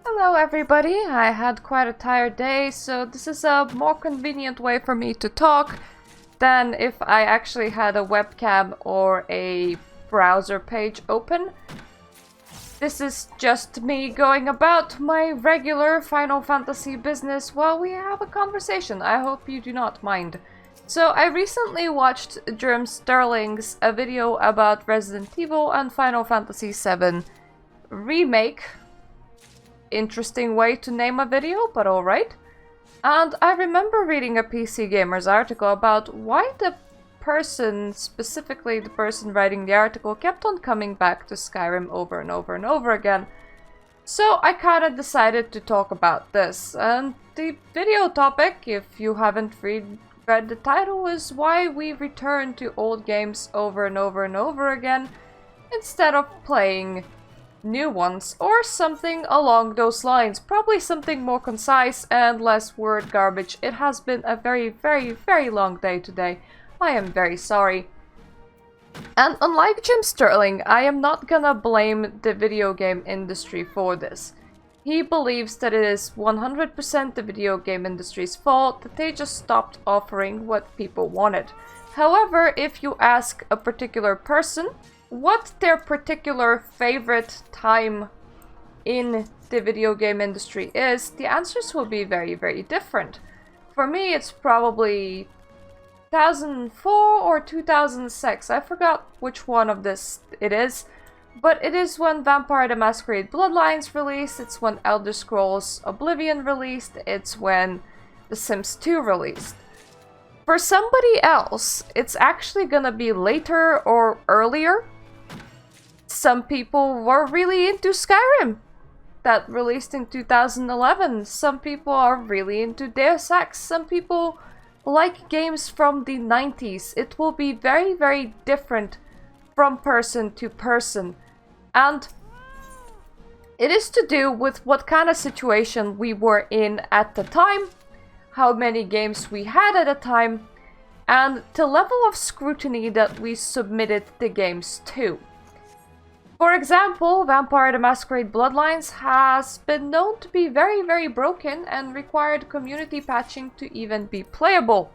Hello everybody, I had quite a tired day, so this is a more convenient way for me to talk than if I actually had a webcam or a browser page open. This is just me going about my regular Final Fantasy business while we have a conversation. I hope you do not mind. So I recently watched Germ Sterling's a video about Resident Evil and Final Fantasy VII Remake. Interesting way to name a video, but alright. And I remember reading a PC Gamer's article about why the person, specifically the person writing the article, kept on coming back to Skyrim over and over and over again. So I kinda decided to talk about this. And the video topic, if you haven't read the title, is why we return to old games over and over and over again instead of playing new ones, or something along those lines. Probably something more concise and less word garbage. It has been a very long day today. I am very sorry. And unlike Jim Sterling, I am not gonna blame the video game industry for this. He believes that it is 100% the video game industry's fault, that they just stopped offering what people wanted. However, if you ask a particular person what their particular favorite time in the video game industry is, the answers will be very different. For me, it's probably 2004 or 2006. I forgot which one of this it is, but it is when Vampire the Masquerade Bloodlines released, it's when Elder Scrolls Oblivion released, it's when The Sims 2 released. For somebody else, it's actually gonna be later or earlier. Some people were really into Skyrim, that released in 2011. Some people are really into Deus Ex. Some people like games from the 90s. It will be very different from person to person. And it is to do with what kind of situation we were in at the time, how many games we had at a time, and the level of scrutiny that we submitted the games to. For example, Vampire the Masquerade Bloodlines has been known to be very broken and required community patching to even be playable.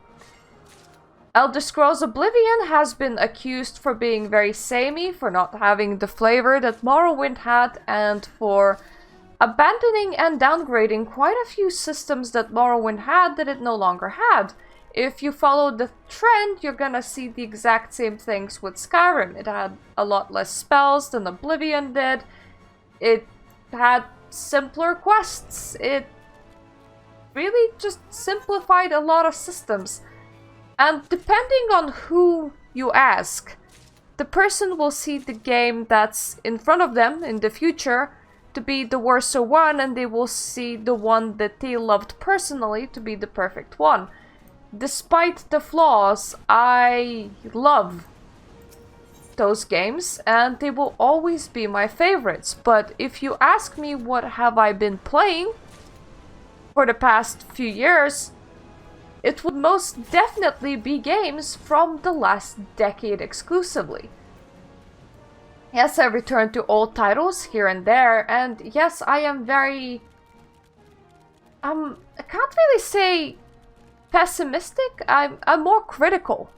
Elder Scrolls Oblivion has been accused for being very samey, for not having the flavor that Morrowind had, and for abandoning and downgrading quite a few systems that Morrowind had that it no longer had. If you follow the trend, you're gonna see the exact same things with Skyrim. It had a lot less spells than Oblivion did. It had simpler quests. It really just simplified a lot of systems. And depending on who you ask, the person will see the game that's in front of them in the future to be the worst one, and they will see the one that they loved personally to be the perfect one. Despite the flaws, I love those games and they will always be my favorites. But if you ask me what have I been playing for the past few years, it would most definitely be games from the last decade exclusively. Yes, I return to old titles here and there, and yes, I am very... I can't really say pessimistic. I'm more critical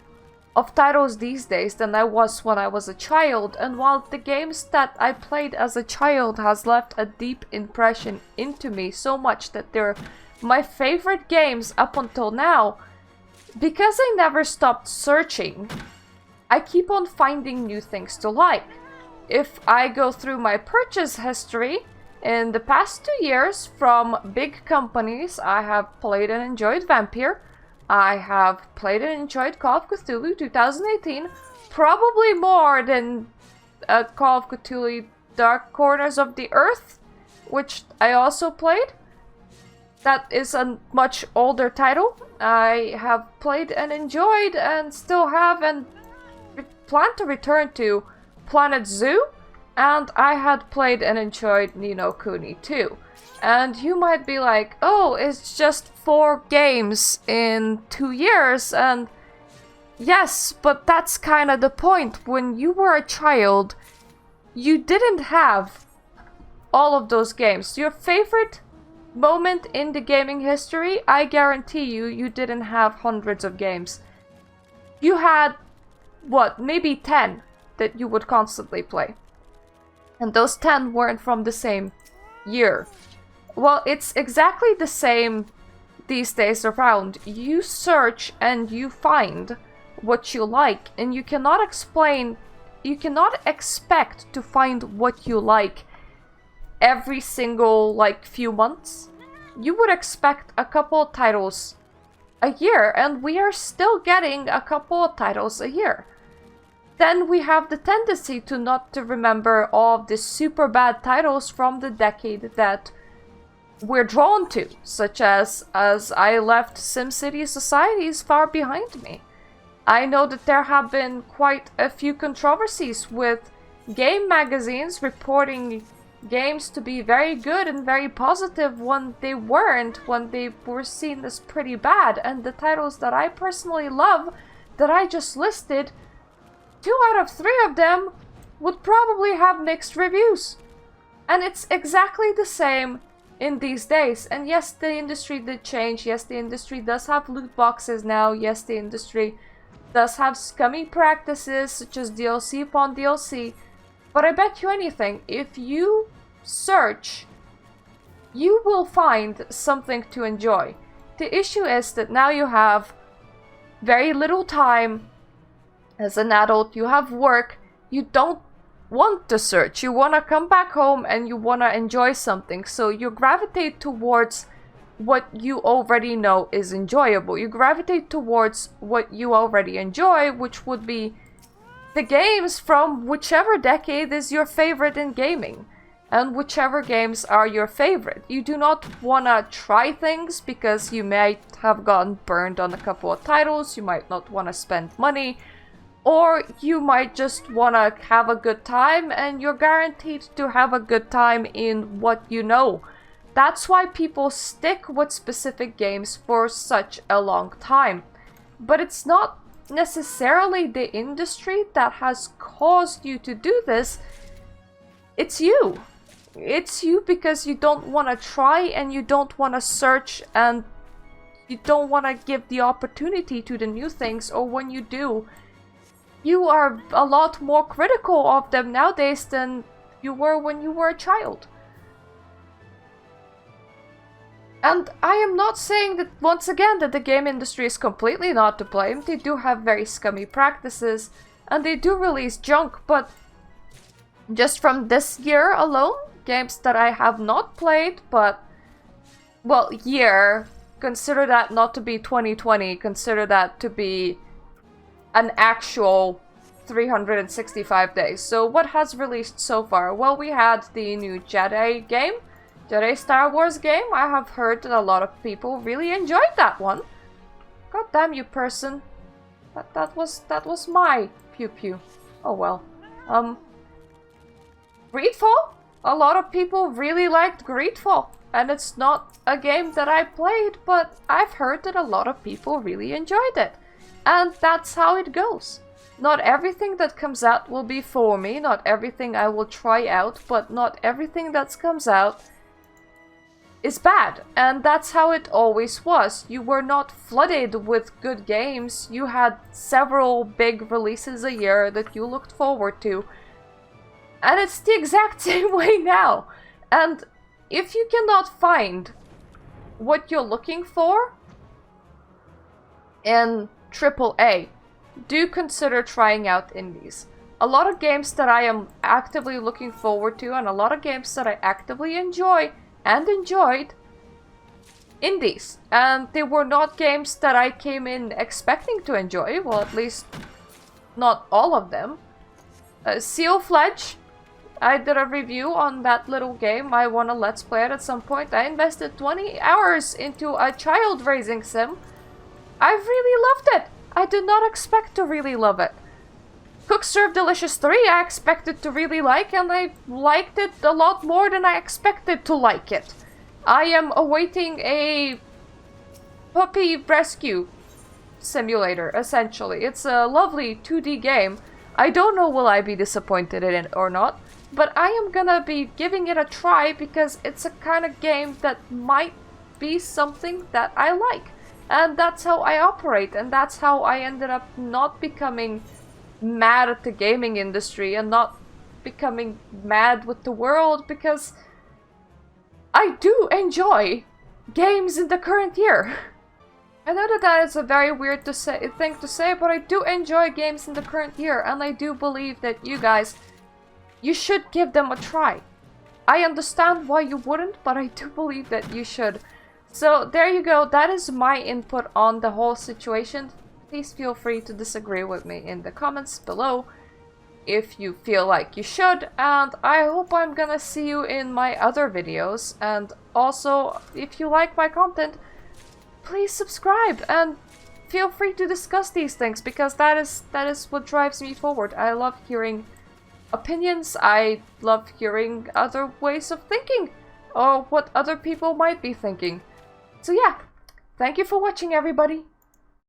of titles these days than I was when I was a child, and while the games that I played as a child has left a deep impression into me, so much that they're my favorite games up until now, because I never stopped searching, I keep on finding new things to like. If I go through my purchase history, in the past 2 years, from big companies, I have played and enjoyed Vampire. I have played and enjoyed Call of Cthulhu 2018, probably more than Call of Cthulhu Dark Corners of the Earth, which I also played. That is a much older title. I have played and enjoyed and still have and plan to return to Planet Zoo. And I had played and enjoyed Ni no Kuni 2. And you might be like, oh, it's just 4 games in 2 years. And yes, but that's kind of the point. When you were a child, you didn't have all of those games. Your favorite moment in the gaming history, I guarantee you didn't have hundreds of games. You had, what, maybe 10 that you would constantly play. And those 10 weren't from the same year. Well, it's exactly the same these days around. You search and you find what you like, and you cannot expect to find what you like every single, like, few months. You would expect a couple of titles a year, and we are still getting a couple of titles a year. Then we have the tendency to not to remember all of the super bad titles from the decade that we're drawn to, such as I left SimCity Societies far behind me. I know that there have been quite a few controversies with game magazines reporting games to be very good and very positive when they weren't, when they were seen as pretty bad. And the titles that I personally love, that I just listed, 2 out of 3 of them would probably have mixed reviews. And it's exactly the same in these days. And yes, the industry did change. Yes, the industry does have loot boxes now. Yes, the industry does have scummy practices such as DLC upon DLC. But I bet you anything, if you search, you will find something to enjoy. The issue is that now you have very little time as an adult, you have work, you don't want to search, you want to come back home and you want to enjoy something, so you gravitate towards what you already know is enjoyable. You gravitate towards what you already enjoy, which would be the games from whichever decade is your favorite in gaming, and whichever games are your favorite. You do not want to try things because you might have gotten burned on a couple of titles, you might not want to spend money, or you might just want to have a good time, and you're guaranteed to have a good time in what you know. That's why people stick with specific games for such a long time. But it's not necessarily the industry that has caused you to do this. It's you. It's you because you don't want to try and you don't want to search and you don't want to give the opportunity to the new things, or when you do, you are a lot more critical of them nowadays than you were when you were a child. And I am not saying that, once again, that the game industry is completely not to blame. They do have very scummy practices, and they do release junk, but just from this year alone, games that I have not played, but, well, year, consider that not to be 2020, consider that to be an actual 365 days. So what has released so far? Well, we had the new Jedi game, Jedi Star Wars game. I have heard that a lot of people really enjoyed that one. God damn you, person. That was my pew pew. Oh well. Greedfall? A lot of people really liked Greedfall. And it's not a game that I played, but I've heard that a lot of people really enjoyed it. And that's how it goes. Not everything that comes out will be for me, not everything I will try out, but not everything that comes out is bad. And that's how it always was. You were not flooded with good games. You had several big releases a year that you looked forward to. And it's the exact same way now. And if you cannot find what you're looking for in AAA, do consider trying out indies. A lot of games that I am actively looking forward to, and a lot of games that I actively enjoy and enjoyed, indies. And they were not games that I came in expecting to enjoy, well, at least not all of them. Seal Fledge, I did a review on that little game. I want to let's play it at some point. I invested 20 hours into a child raising sim. I really loved it. I did not expect to really love it. Cook Serve Delicious 3 I expected to really like, and I liked it a lot more than I expected to like it. I am awaiting a puppy rescue simulator, essentially. It's a lovely 2D game. I don't know will I be disappointed in it or not. but I am gonna be giving it a try because it's a kind of game that might be something that I like. And that's how I operate, and that's how I ended up not becoming mad at the gaming industry and not becoming mad with the world, because I do enjoy games in the current year. I know that that is a very weird thing to say, but I do enjoy games in the current year, and I do believe that you guys, you should give them a try. I understand why you wouldn't, but I do believe that you should. So there you go, that is my input on the whole situation. Please feel free to disagree with me in the comments below if you feel like you should, and I hope I'm gonna see you in my other videos. And also, if you like my content, please subscribe and feel free to discuss these things, because that is what drives me forward. I love hearing opinions, I love hearing other ways of thinking, or what other people might be thinking. So yeah, thank you for watching, everybody.